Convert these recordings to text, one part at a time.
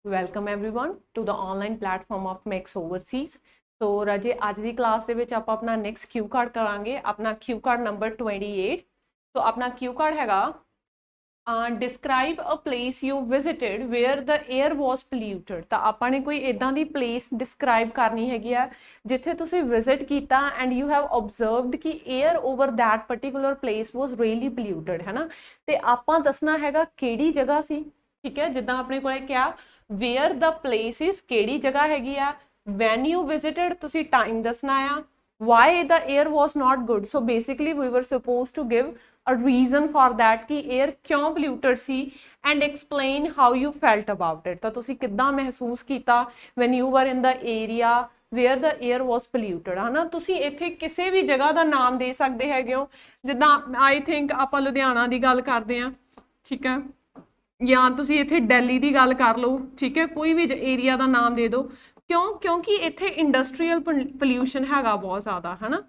Welcome everyone to the online platform of Max Overseas. So राजे आज ਦੀ class ਦੇ ਵਿੱਚ ਆਪਾਂ ਆਪਣਾ next Q card ਕਰਾਂਗੇ ਆਪਣਾ Q card number 28. So ਆਪਣਾ Q card ਹੈਗਾ describe a place you visited where the air was polluted. ਤਾਂ ਆਪਾਂ ਨੇ ਕੋਈ ਇਦਾਂ ਦੀ place describe ਕਰਨੀ ਹੈਗੀ ਆ ਜਿੱਥੇ ਤੁਸੀਂ visit ਕੀਤਾ and you have observed ਕਿ air over that particular place was really polluted ਹੈ ਨਾ ਤੇ ਆਪਾਂ ਦੱਸਣਾ ਹੈਗਾ ਕਿਹੜੀ ਜਗ੍ਹਾ ਸੀ ਠੀਕ ਹੈ ਜਿੱਦਾਂ ਆਪਣੇ ਕੋਲੇ ਕਿਹਾ where the place is ਕਿਹੜੀ ਜਗ੍ਹਾ ਹੈਗੀ ਆ when you visited ਤੁਸੀਂ time ਦੱਸਣਾ ਆ why the air was not good. So basically we were supposed to give a reason for that कि air क्यों polluted C and explain how you felt about it. ਤਾਂ ਤੁਸੀਂ ਕਿੱਦਾਂ ਮਹਿਸੂਸ ਕੀਤਾ when you were in the area where the air was polluted ਹੈ ਨਾ ਤੁਸੀਂ ਇੱਥੇ ਕਿਸੇ ਵੀ ਜਗ੍ਹਾ ਦਾ ਨਾਮ ਦੇ ਸਕਦੇ ਹੈਗੇ ਹੋ ਜਿੱਦਾਂ I think ਆਪਾਂ ਲੁਧਿਆਣਾ ਦੀ ਗੱਲ ਕਰਦੇ ਹਾਂ ਠੀਕ ਹੈ ਜਾਂ ਤੁਸੀਂ ਇੱਥੇ ਦਿੱਲੀ ਦੀ ਗੱਲ ਕਰ ਲਓ ਠੀਕ ਹੈ ਕੋਈ ਵੀ ਏਰੀਆ ਦਾ ਨਾਮ ਦੇ ਦਿਓ ਕਿਉਂਕਿ ਇੱਥੇ ਇੰਡਸਟਰੀਅਲ ਪੋਲਿਊਸ਼ਨ ਹੈਗਾ ਬਹੁਤ ਜ਼ਿਆਦਾ ਹਨਾ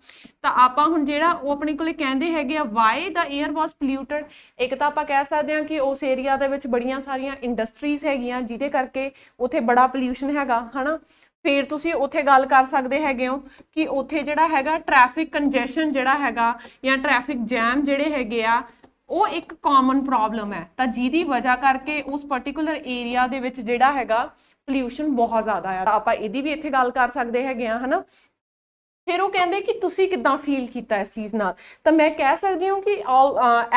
ਤਾਂ ਆਪਾਂ ਹੁਣ ਜਿਹੜਾ ਉਹ ਆਪਣੇ ਕੋਲੇ ਕਹਿੰਦੇ ਹੈਗੇ ਆ ਵਾਈ ਦਾ 에ਅਰ ਵਾਸ ਪੋਲਿਊਟਡ ਇੱਕ ਤਾਂ ਆਪਾਂ ਕਹਿ ਸਕਦੇ ਹਾਂ ਕਿ ਉਸ ਏਰੀਆ ਦੇ ਵਿੱਚ ਬੜੀਆਂ ਸਾਰੀਆਂ ਇੰਡਸਟਰੀਜ਼ ਹੈਗੀਆਂ ਜਿਹਦੇ ਕਰਕੇ ਉੱਥੇ ਬੜਾ ਪੋਲਿਊਸ਼ਨ ਹੈਗਾ ਹਨਾ ਫਿਰ ਤੁਸੀਂ ਉੱਥੇ ਗੱਲ ਕਰ ਸਕਦੇ ਹੈਗੇ ਹੋ ਕਿ ਉੱਥੇ ਜਿਹੜਾ ਹੈਗਾ ਟ੍ਰੈਫਿਕ ਕੰਜੈਸ਼ਨ ਜਿਹੜਾ ਹੈਗਾ ਜਾਂ ਟ੍ਰੈਫਿਕ ਜੈਮ ਜਿਹੜੇ ਹੈਗੇ ਆ ਉਹ ਇੱਕ ਕਾਮਨ ਪ੍ਰੋਬਲਮ ਹੈ ਤਾਂ ਜਿਹਦੀ ਵਜ੍ਹਾ ਕਰਕੇ ਉਸ ਪਾਰਟਿਕੂਲਰ ਏਰੀਆ ਦੇ ਵਿੱਚ ਜਿਹੜਾ ਹੈਗਾ ਪੋਲਿਊਸ਼ਨ ਬਹੁਤ ਜ਼ਿਆਦਾ ਆ ਤਾਂ ਆਪਾਂ ਇਹਦੀ ਵੀ ਇੱਥੇ ਗੱਲ ਕਰ ਸਕਦੇ ਹੈਗੇ ਆ ਹਨਾ ਫਿਰ ਉਹ ਕਹਿੰਦੇ ਕਿ ਤੁਸੀਂ ਕਿੱਦਾਂ ਫੀਲ ਕੀਤਾ ਇਸ ਚੀਜ਼ ਨਾਲ ਤਾਂ ਮੈਂ ਕਹਿ ਸਕਦੀ ਹਾਂ ਕਿ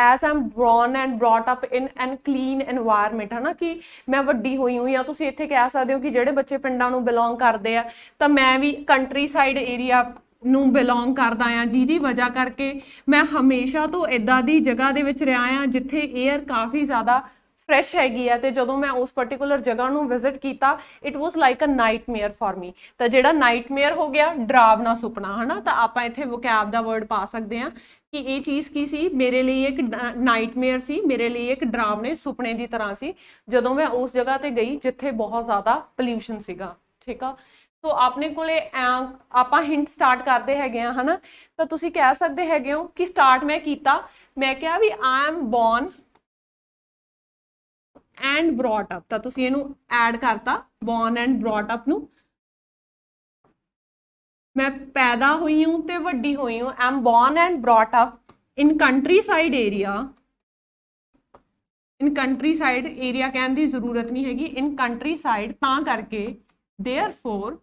as am born and brought up in an clean environment ਹੈ ਨਾ ਕਿ ਮੈਂ ਵੱਡੀ ਹੋਈ ਹਾਂ ਜਾਂ ਤੁਸੀਂ ਇੱਥੇ ਕਹਿ ਸਕਦੇ ਹੋ ਕਿ ਜਿਹੜੇ ਬੱਚੇ ਪਿੰਡਾਂ ਨੂੰ ਬਿਲੋਂਗ ਕਰਦੇ ਆ ਤਾਂ ਮੈਂ ਵੀ ਕੰਟਰੀ ਸਾਈਡ ਏਰੀਆ ਨੂੰ ਬਿਲੋਂਗ ਕਰਦਾ ਆ ਜਿਹਦੀ ਵਜ੍ਹਾ ਕਰਕੇ ਮੈਂ ਹਮੇਸ਼ਾ ਤੋਂ ਇਦਾਂ ਦੀ ਜਗ੍ਹਾ ਦੇ ਵਿੱਚ ਰਿਹਾ ਆ ਜਿੱਥੇ 에ਅਰ ਕਾਫੀ ਜ਼ਿਆਦਾ ਫਰੈਸ਼ ਹੈਗੀ ਆ ਤੇ ਜਦੋਂ ਮੈਂ ਉਸ ਪਾਰਟਿਕੂਲਰ ਜਗ੍ਹਾ ਨੂੰ ਵਿਜ਼ਿਟ ਕੀਤਾ it was like a nightmare for me ਤਾਂ ਜਿਹੜਾ ਨਾਈਟਮੇਅਰ ਹੋ ਗਿਆ ਡਰਾਵਨਾ ਸੁਪਨਾ ਹਨਾ ਤਾਂ ਆਪਾਂ ਇੱਥੇ ਵੋਕੈਬ ਦਾ ਵਰਡ ਪਾ ਸਕਦੇ ਆ ਕਿ ਇਹ ਚੀਜ਼ ਕੀ ਸੀ ਮੇਰੇ ਲਈ ਇੱਕ ਨਾਈਟਮੇਅਰ ਸੀ ਮੇਰੇ ਲਈ ਇੱਕ ਡਰਾਵਨੇ ਸੁਪਨੇ ਦੀ ਤਰ੍ਹਾਂ ਸੀ ਜਦੋਂ ਮੈਂ ਉਸ ਜਗ੍ਹਾ ਤੇ ਗਈ ਜਿੱਥੇ ਬਹੁਤ ਜ਼ਿਆਦਾ ਪੋਲਿਊਸ਼ਨ ਸੀਗਾ ਠੀਕ ਆ ਸੋ ਆਪਣੇ ਕੋਲੇ ਆਪਾਂ ਹਿੰਟ ਸਟਾਰਟ ਕਰਦੇ ਹੈਗੇ ਆ ਹਨਾ ਤਾਂ ਤੁਸੀਂ ਕਹਿ ਸਕਦੇ ਹੈਗੇ ਹੋ ਕਿ ਸਟਾਰਟ ਮੈਂ ਕੀਤਾ ਮੈਂ ਕਿਹਾ ਵੀ I am born and brought up ਤਾਂ ਤੁਸੀਂ ਇਹਨੂੰ ਐਡ ਕਰਤਾ ਬੋਰਨ ਐਂਡ ਬ੍ਰੌਟ ਅਪ ਨੂੰ ਮੈਂ ਪੈਦਾ ਹੋਈ ਹੂੰ ਤੇ ਵੱਡੀ ਹੋਈ ਹੂੰ I am born and brought up in countryside area in countryside area ਕਹਿਣ ਦੀ ਜ਼ਰੂਰਤ ਨਹੀਂ ਹੈਗੀ ਇਨ ਕੰਟਰੀ ਸਾਈਡ ਤਾਂ ਕਰਕੇ therefore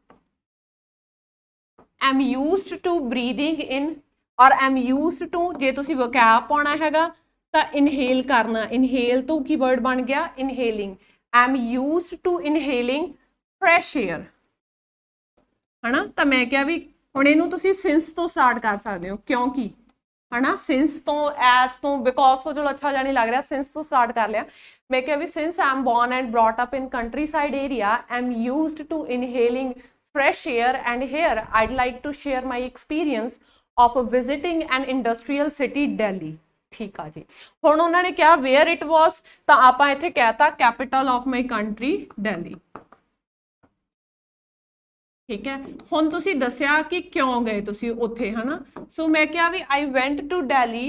I'm used to breathing in or I'm used to ਜੇ ਤੁਸੀਂ vocab ਪਾਉਣਾ ਹੈਗਾ ਤਾਂ inhale ਕਰਨਾ inhale ਤੋਂ ਕੀ word ਬਣ ਗਿਆ inhaling I'm used to inhaling fresh air ਹਨਾ ਤਾਂ ਮੈਂ ਕਿਹਾ ਵੀ ਹੁਣ ਇਹਨੂੰ ਤੁਸੀਂ since ਤੋਂ start ਕਰ ਸਕਦੇ ਹੋ ਕਿਉਂਕਿ ਹਨਾ since ਤੋਂ as ਤੋਂ because ਤੋਂ ਚਲੋ ਅੱਛਾ ਜਿਹਾ ਨਹੀਂ ਲੱਗ ਰਿਹਾ since ਤੋਂ start ਕਰ ਲਿਆ ਮੈਂ ਕਿਹਾ ਵੀ since I'm born and brought up in countryside area I'm used to inhaling fresh air and here I'd like to share my experience of visiting an industrial city Delhi ਠੀਕ ਆ ਜੀ ਹੁਣ ਉਹਨਾਂ ਨੇ ਕਿਹਾ where it was ਤਾਂ ਆਪਾਂ ਇੱਥੇ ਕਹਿਤਾ capital of my country Delhi ਠੀਕ ਹੈ ਹੁਣ ਤੁਸੀਂ ਦੱਸਿਆ ਕਿ ਕਿਉਂ ਗਏ ਤੁਸੀਂ ਉੱਥੇ ਹਨਾ ਸੋ ਮੈਂ ਕਿਹਾ ਵੀ I went to Delhi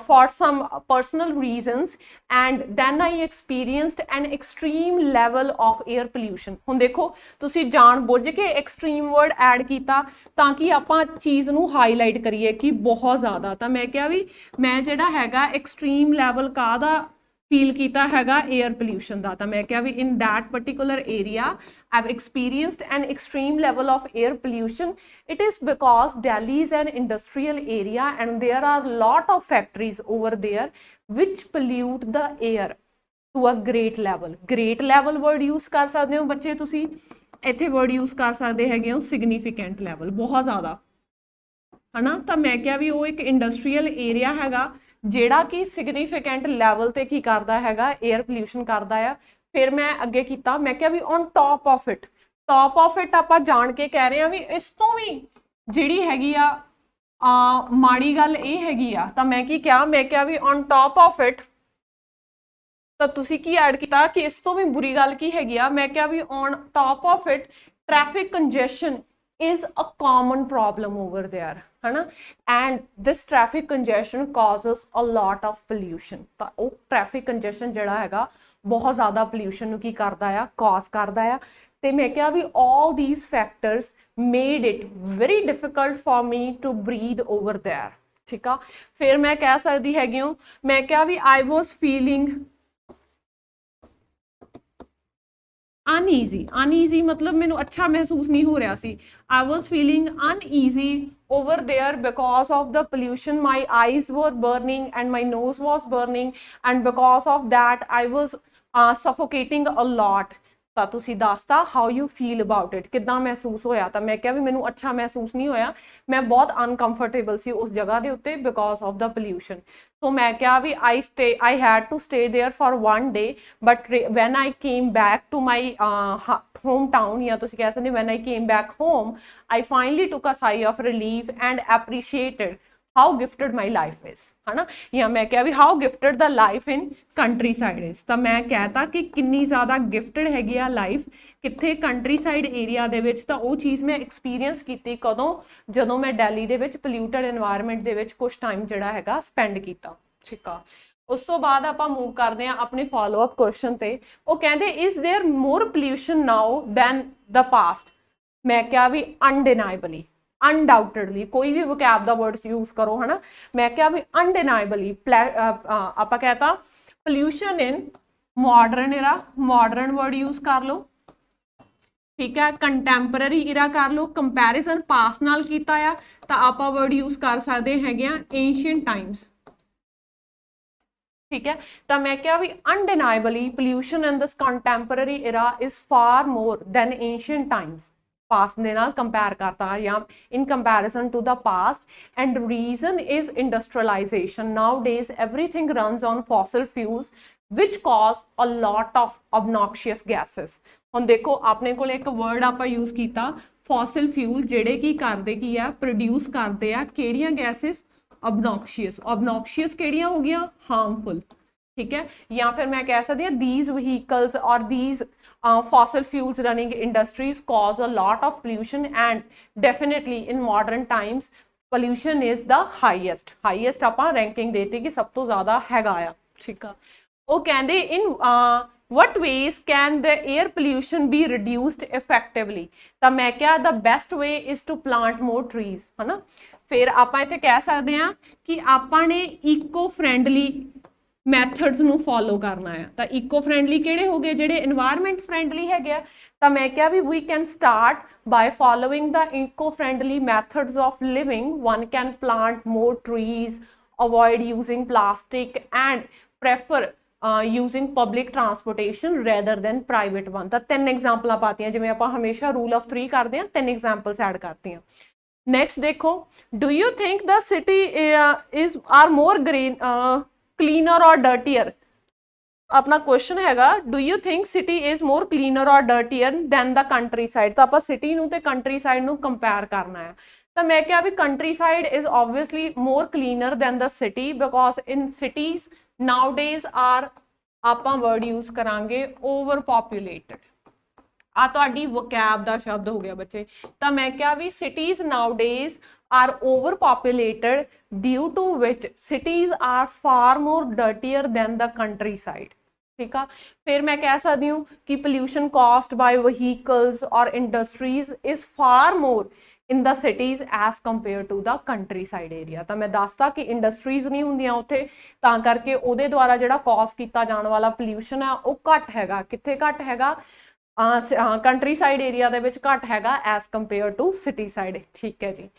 for some personal reasons and then I experienced an extreme level of air pollution ਹੁਣ ਦੇਖੋ ਤੁਸੀਂ ਜਾਣ ਬੁੱਝ ਕੇ extreme word add ਕੀਤਾ ਤਾਂ ਕਿ ਆਪਾਂ ਚੀਜ਼ ਨੂੰ ਹਾਈਲਾਈਟ ਕਰੀਏ ਕਿ ਬਹੁਤ ਜ਼ਿਆਦਾ ਤਾਂ ਮੈਂ ਕਿਹਾ ਵੀ ਮੈਂ ਜਿਹੜਾ ਹੈਗਾ extreme level ਕਾਹਦਾ ਫੀਲ ਕੀਤਾ ਹੈਗਾ 에ਅਰ ਪੋਲਿਊਸ਼ਨ ਦਾ ਤਾਂ ਮੈਂ ਕਿਹਾ ਵੀ in that particular area I've experienced an extreme level of air pollution. It is because Delhi is an industrial area and there are a lot of factories over there which pollute the air to a great level. Great level word use ਕਰ ਸਕਦੇ ਹੋ ਬੱਚੇ ਤੁਸੀਂ ਇੱਥੇ word use ਕਰ ਸਕਦੇ ਹੈਗੇ ਹੋ significant level ਬਹੁਤ ਜ਼ਿਆਦਾ ਹਨਾ ਤਾਂ ਮੈਂ ਕਿਹਾ ਵੀ ਉਹ ਇੱਕ ਇੰਡਸਟਰੀਅਲ ਏਰੀਆ ਹੈਗਾ ਜਿਹੜਾ ਕਿ ਸਿਗਨੀਫੀਕੈਂਟ ਲੈਵਲ ਤੇ ਕੀ ਕਰਦਾ ਹੈਗਾ 에ਅਰ ਪੋਲਿਊਸ਼ਨ ਕਰਦਾ ਆ ਫਿਰ ਮੈਂ ਅੱਗੇ ਕੀਤਾ ਮੈਂ ਕਿਹਾ ਵੀ ਔਨ ਟੌਪ ਆਫ ਇਟ ਆਪਾਂ ਜਾਣ ਕੇ ਕਹਿ ਰਹੇ ਆ ਵੀ ਇਸ ਤੋਂ ਵੀ ਜਿਹੜੀ ਹੈਗੀ ਆ ਮਾੜੀ ਗੱਲ ਇਹ ਹੈਗੀ ਆ ਤਾਂ ਮੈਂ ਕੀ ਕਿਹਾ ਮੈਂ ਕਿਹਾ ਵੀ ਔਨ ਟੌਪ ਆਫ ਇਟ ਤਾਂ ਤੁਸੀਂ ਕੀ ਐਡ ਕੀਤਾ ਕਿ ਇਸ ਤੋਂ ਵੀ ਬੁਰੀ ਗੱਲ ਕੀ ਹੈਗੀ ਆ ਮੈਂ ਕਿਹਾ ਵੀ on top of it traffic congestion is a common problem over there, है ना, and this traffic congestion causes a lot of pollution। ਤਾਂ ਉਹ traffic congestion ਜਿਹੜਾ ਹੈਗਾ ਬਹੁਤ ਜ਼ਿਆਦਾ pollution ਨੂੰ ਕੀ ਕਰਦਾ ਆ, cause ਕਰਦਾ ਆ। ਤੇ ਮੈਂ ਕਿਹਾ ਵੀ all these factors made it very difficult for me to breathe over there, ਠੀਕ ਆ। ਫਿਰ ਮੈਂ ਕਹਿ ਸਕਦੀ ਹੈਗੀ ਹਾਂ, ਮੈਂ ਕਿਹਾ ਵੀ I was feeling uneasy मतलब मैनू अच्छा महसूस नहीं हो रहा सी। I was feeling uneasy over there because of the pollution, my eyes were burning and my nose was burning, and because of that I was suffocating a lot। ਤਾਂ ਤੁਸੀਂ ਦੱਸਤਾ how you feel about it, ਕਿੱਦਾਂ ਮਹਿਸੂਸ ਹੋਇਆ। ਤਾਂ ਮੈਂ ਕਿਹਾ ਵੀ ਮੈਨੂੰ ਅੱਛਾ ਮਹਿਸੂਸ ਨਹੀਂ ਹੋਇਆ, ਮੈਂ ਬਹੁਤ ਅਨਕੰਫਰਟੇਬਲ ਸੀ ਉਸ ਜਗ੍ਹਾ ਦੇ ਉੱਤੇ ਬਿਕੋਜ਼ ਆਫ ਦਾ ਪੋਲਿਊਸ਼ਨ। ਸੋ ਮੈਂ ਕਿਹਾ ਵੀ I had to stay there for 1 day, but when I came back to my hometown, ਜਾਂ ਤੁਸੀਂ ਕਹਿ ਸਕਦੇ when I came back home, I finally took a sigh of relief and appreciated how gifted my life is, है ना। या मैं क्या भी how gifted the life in countryside is। ਤਾਂ ਮੈਂ कहता कि किन्नी ज़्यादा gifted हैगी आ life कित्थे countryside area ਦੇ ਵਿੱਚ। ਤਾਂ ਉਹ ਚੀਜ਼ ਮੈਂ experience ਕੀਤੀ ਕਦੋਂ, ਜਦੋਂ ਮੈਂ ਦਿੱਲੀ ਦੇ ਵਿੱਚ polluted environment ਦੇ ਵਿੱਚ ਕੁਝ time ਜਿਹੜਾ ਹੈਗਾ spend ਕੀਤਾ, ਠੀਕ ਆ। ਉਸ ਤੋਂ ਬਾਅਦ ਆਪਾਂ move ਕਰਦੇ ਹਾਂ ਆਪਣੇ follow up question ਤੇ। ਉਹ ਕਹਿੰਦੇ is there more pollution now than the past। मैं क्या भी undeniably, अनडाउटडली, कोई भी वोकैब दा वर्ड्स यूज करो, है ना। मैं क्या भी अनडिनाइबली आप कहता pollution in modern era, modern word use कर लो, ठीक है। कंटैंपररी इरा कर लो, कंपैरिजन पास नाल कीता आ तां आपां वर्ड यूज कर सकते हैगे एंशियंट टाइम्स, ठीक है। तो मैं क्या भी undeniably pollution in this contemporary era is far more than ancient times. Past ਦੇ ਨਾਲ ਕੰਪੇਅਰ ਕਰਤਾ ਜਾਂ in comparison to the past, and reason is industrialization। nowadays everything runs on fossil fuels which cause a lot of obnoxious gases। ਹੁਣ ਦੇਖੋ ਆਪਣੇ ਕੋਲ ਇੱਕ word ਆਪਾਂ ਯੂਜ਼ ਕੀਤਾ fossil fuel, ਜਿਹੜੇ ਕੀ ਕਰਦੇ ਕੀ ਆ, ਪ੍ਰੋਡਿਊਸ ਕਰਦੇ ਆ ਕਿਹੜੀਆਂ ਗੈਸਿਸ, obnoxious। obnoxious ਕਿਹੜੀਆਂ ਹੋ ਗਈਆਂ, harmful, ठीक है। या फिर मैं कह सकती हूँ these vehicles or these fossil fuels running industries cause a lot of pollution, and definitely in modern times pollution is the highest ਆਪਾਂ ranking देती कि सब तो ज़्यादा हैगा आ, ठीक है। वो कहते in what ways can the air pollution be reduced effectively। ਤਾਂ मैं क्या the best way is to plant more trees, है ना। फिर ਆਪਾਂ ਇੱਥੇ ਕਹਿ ਸਕਦੇ ਹਾਂ ਕਿ ਆਪਾਂ ਨੇ eco friendly ਮੈਥਡਸ ਨੂੰ ਫੋਲੋ ਕਰਨਾ ਹੈ। ਤਾਂ ਇਕੋ ਫਰੈਂਡਲੀ ਕਿਹੜੇ ਹੋ ਗਏ, ਜਿਹੜੇ এনवायरमेंट ਫਰੈਂਡਲੀ ਹੈਗੇ ਆ। ਤਾਂ ਮੈਂ ਕਿਹਾ ਵੀ we can start by following the eco-friendly methods of living। one can plant more trees, avoid using plastic, and prefer using public transportation rather than private one। ਤਾਂ 3 ਐਗਜ਼ਾਮਪਲਾਂ ਪਾਤੀਆਂ, ਜਿਵੇਂ ਆਪਾਂ ਹਮੇਸ਼ਾ ਰੂਲ ਆਫ 3 ਕਰਦੇ ਹਾਂ, 3 ਐਗਜ਼ਾਮਪਲਸ ਐਡ ਕਰਤੀਆਂ। Next ਦੇਖੋ, do you think the city are more green cleaner or dirtier। अपना question हैगा do you think city is more cleaner or dirtier than the countryside। ਤਾਂ ਆਪਾਂ city ਨੂੰ ਤੇ countryside ਨੂੰ compare ਕਰਨਾ ਹੈ। ਤਾਂ ਮੈਂ ਕਿਹਾ ਵੀ countryside is obviously more cleaner than the city because in cities nowadays are, ਆਪਾਂ word use ਕਰਾਂਗੇ overpopulated। ਆ ਤੁਹਾਡੀ vocab ਦਾ ਸ਼ਬਦ ਹੋ ਗਿਆ ਬੱਚੇ। ਤਾਂ ਮੈਂ ਕਿਹਾ ਵੀ cities nowadays are overpopulated due to which cities are far more dirtier than the countryside, ठीक है। फिर मैं कह सकती हूँ कि pollution caused by vehicles or industries is far more in the cities as compared to the countryside area। ਤਾਂ ਮੈਂ ਦੱਸਦਾ ਕਿ ਇੰਡਸਟਰੀਜ਼ ਨਹੀਂ ਹੁੰਦੀਆਂ ਉੱਥੇ, ਤਾਂ ਕਰਕੇ ਉਹਦੇ ਦੁਆਰਾ ਜਿਹੜਾ ਕੌਜ਼ ਕੀਤਾ ਜਾਣ ਵਾਲਾ pollution ਹੈ ਉਹ ਘੱਟ ਹੈਗਾ। ਕਿੱਥੇ ਘੱਟ ਹੈਗਾ, ਕੰਟਰੀਸਾਈਡ ਏਰੀਆ ਦੇ ਵਿੱਚ ਘੱਟ ਹੈਗਾ as compare to city side, ਠੀਕ ਹੈ ਜੀ।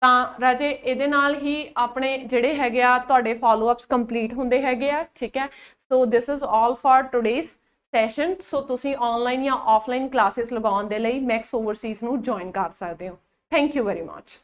ਤਾਂ ਰਾਜੇ ਇਹਦੇ ਨਾਲ ਹੀ ਆਪਣੇ ਜਿਹੜੇ ਹੈਗੇ ਆ ਤੁਹਾਡੇ ਫੋਲੋ ਅਪਸ ਕੰਪਲੀਟ ਹੁੰਦੇ ਹੈਗੇ ਆ, ਠੀਕ ਹੈ। So this is all for today's session. So ਤੁਸੀਂ ਆਨਲਾਈਨ ਜਾਂ ਆਫਲਾਈਨ ਕਲਾਸਿਸ ਲਗਾਉਣ ਦੇ ਲਈ ਮੈਕਸ ਓਵਰਸੀਜ਼ ਨੂੰ ਜੁਆਇਨ ਕਰ ਸਕਦੇ ਹੋ। Thank you very much.